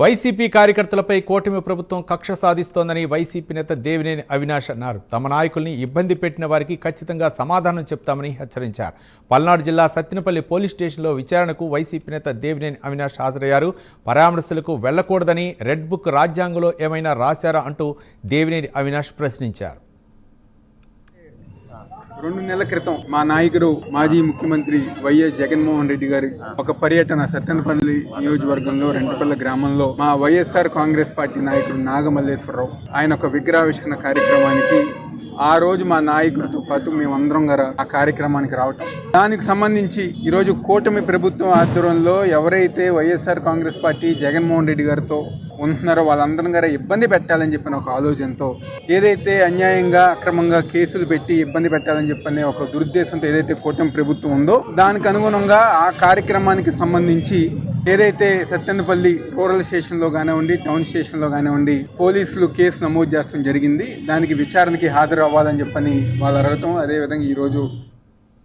YCP కార్యకర్తలపై కూటమి ప్రభుత్వం కక్ష సాధిస్తోందని వైసీపీ నేత దేవినేని అవినాష్ అన్నారు. తమ నాయకుల్ని ఇబ్బంది పెట్టిన వారికి ఖచ్చితంగా సమాధానం చెప్తామని హెచ్చరించారు. పల్నాడు జిల్లా సత్తెనపల్లి పోలీస్ స్టేషన్లో విచారణకు వైసీపీ నేత దేవినేని అవినాష్ హాజరయ్యారు. పరామర్శలకు వెళ్లకూడదని రెడ్ బుక్ రాజ్యాంగంలో ఏమైనా రాశారా అంటూ దేవినేని అవినాష్ ప్రశ్నించారు. 2 నెలల క్రితం మా నాయకుడు మాజీ ముఖ్యమంత్రి వైఎస్ జగన్మోహన్ రెడ్డి గారి ఒక పర్యటన సత్తెనపల్లి నియోజకవర్గంలో రెంటపల్లి గ్రామంలో మా వైఎస్ఆర్ కాంగ్రెస్ పార్టీ నాయకుడు నాగమల్లేశ్వరరావు ఆయన ఒక విగ్రహావిష్కరణ కార్యక్రమానికి ఆ రోజు మా నాయకుడితో పాటు మేమందరం గారు ఆ కార్యక్రమానికి రావటం, దానికి సంబంధించి ఈరోజు కూటమి ప్రభుత్వం ఆధ్వర్యంలో ఎవరైతే వైఎస్ఆర్ కాంగ్రెస్ పార్టీ జగన్మోహన్ రెడ్డి గారితో ఉంటున్నారో వాళ్ళందరం గారు ఇబ్బంది పెట్టాలని చెప్పిన ఒక ఆలోచనతో, ఏదైతే అన్యాయంగా అక్రమంగా కేసులు పెట్టి ఇబ్బంది పెట్టాలని చెప్పనే ఒక దురుద్దేశంతో ఏదైతే కూటమి ప్రభుత్వం ఉందో దానికి అనుగుణంగా ఆ కార్యక్రమానికి సంబంధించి ఏదైతే సత్తెనపల్లి రూరల్ స్టేషన్లో కానివ్వండి, టౌన్ స్టేషన్లో కానివ్వండి పోలీసులు కేసు నమోదు చేస్తడం జరిగింది. దానికి విచారణకి హాజరు అవ్వాలని చెప్పని వాళ్ళు అడగటం, అదేవిధంగా ఈరోజు